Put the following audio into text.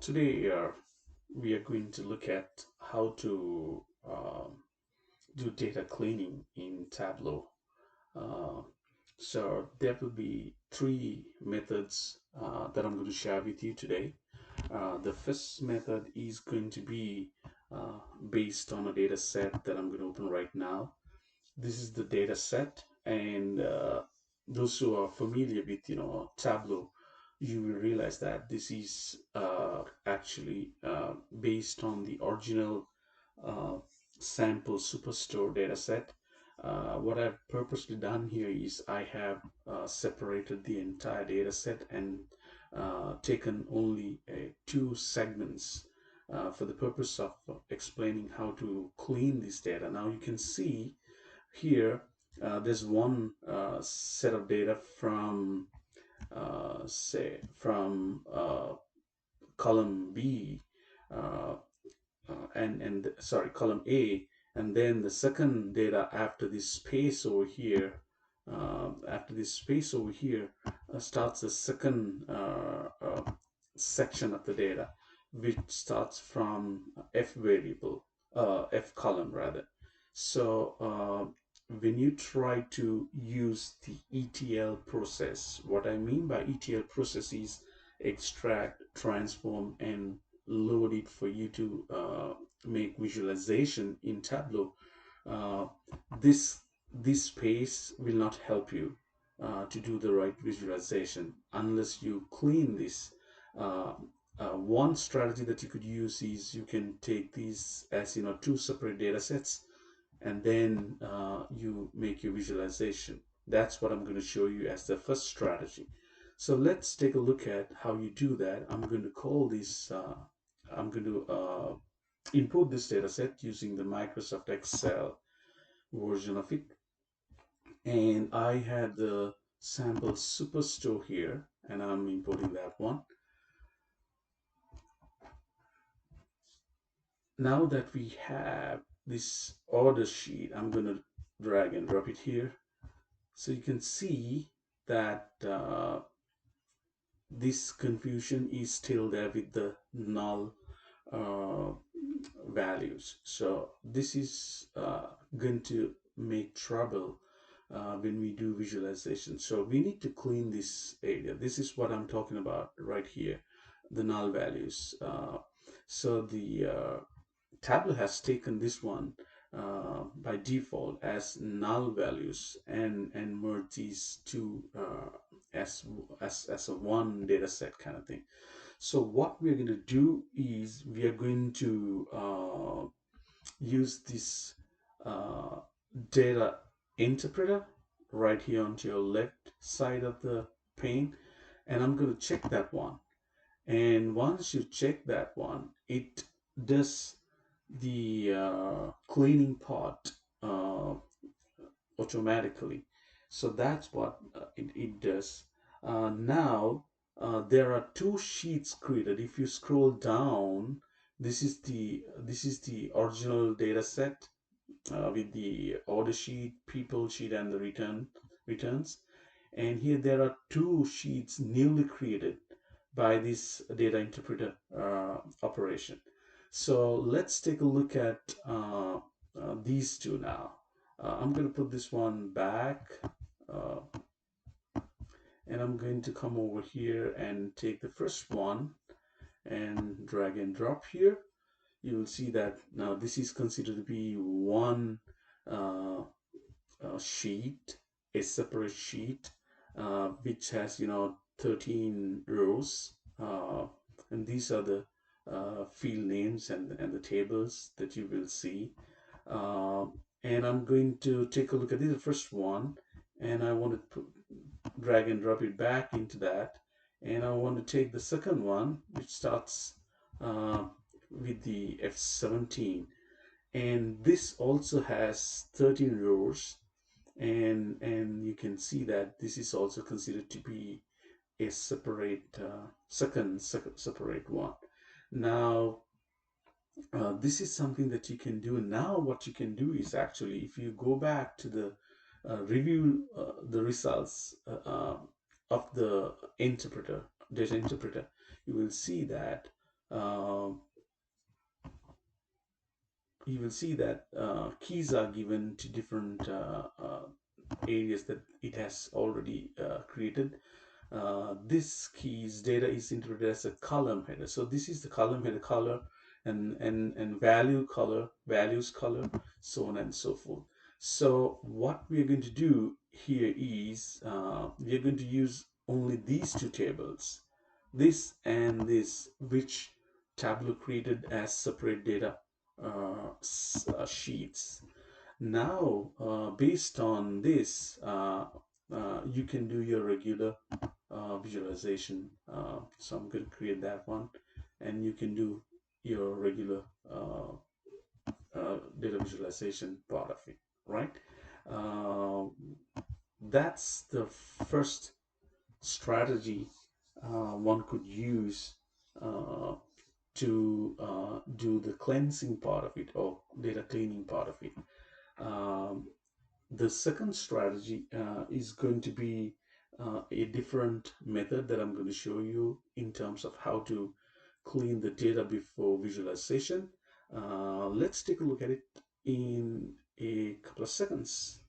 Today we are going to look at how to do data cleaning in Tableau. Uh, so there will be three methods that I'm going to share with you today. The first method is going to be based on a data set that I'm going to open right now. This is the data set, and those who are familiar with Tableau, you will realize that this is actually based on the original uh, sample superstore data set. What I've purposely done here is I have separated the entire data set and taken only two segments for the purpose of explaining how to clean this data. Now you can see here, there's one set of data from, say, from column B, uh, and sorry, column A, and then the second data after this space over here. After this space over here starts the second section of the data, which starts from F variable, F column rather. So when you try to use the ETL process, what I mean by ETL process is extract, transform, and load it for you to make visualization in Tableau. Uh, this this space will not help you to do the right visualization unless you clean this. Uh, one strategy that you could use is you can take these as two separate data sets, and then you make your visualization. That's what I'm going to show you as the first strategy. So let's take a look at how you do that. I'm going to call this, I'm going to import this data set using the Microsoft Excel version of it. And I had the sample superstore here, and I'm importing that one. Now that we have this order sheet, I'm going to drag and drop it here. So you can see that this confusion is still there with the null uh, values. So this is going to make trouble when we do visualization. So we need to clean this area. This is what I'm talking about right here, the null values. So the Tableau has taken this one by default as null values and merge these two as as a one data set kind of thing. So what we're going to do is we are going to use this uh, data interpreter right here onto your left side of the pane, and I'm going to check that one. And once you check that one, it does the cleaning part automatically. So that's what it does. Now there are two sheets created. If you scroll down, this is the original data set with the order sheet, people sheet, and the returns. And here there are two sheets newly created by this data interpreter operation. So let's take a look at these two now. I'm going to put this one back, uh, and I'm going to come over here and take the first one and drag and drop here. You will see that now this is considered to be one uh, sheet, a separate sheet, which has 13 rows, and these are the field names and the tables that you will see. And I'm going to take a look at this, the first one, and I want to drag and drop it back into that, and I want to take the second one, which starts uh, with the F17, and this also has 13 rows, and you can see that this is also considered to be a separate separate one. Now this is something that you can do. Now what you can do is actually, if you go back to the review the results of the interpreter, data interpreter, you will see that uh, you will see that keys are given to different areas that it has already created. This keys data is included as a column header. So this is the column header color, and value color, values color, so on and so forth. So what we are going to do here is we are going to use only these two tables, this and this, which Tableau created as separate data sheets. Now, based on this, you can do your regular visualization. So I'm going to create that one, and you can do your regular data visualization part of it, right? Uh, that's the first strategy one could use uh, to do the cleansing part of it, or data cleaning part of it. Um, the second strategy is going to be a different method that I'm going to show you in terms of how to clean the data before visualization. Let's take a look at it in a couple of seconds.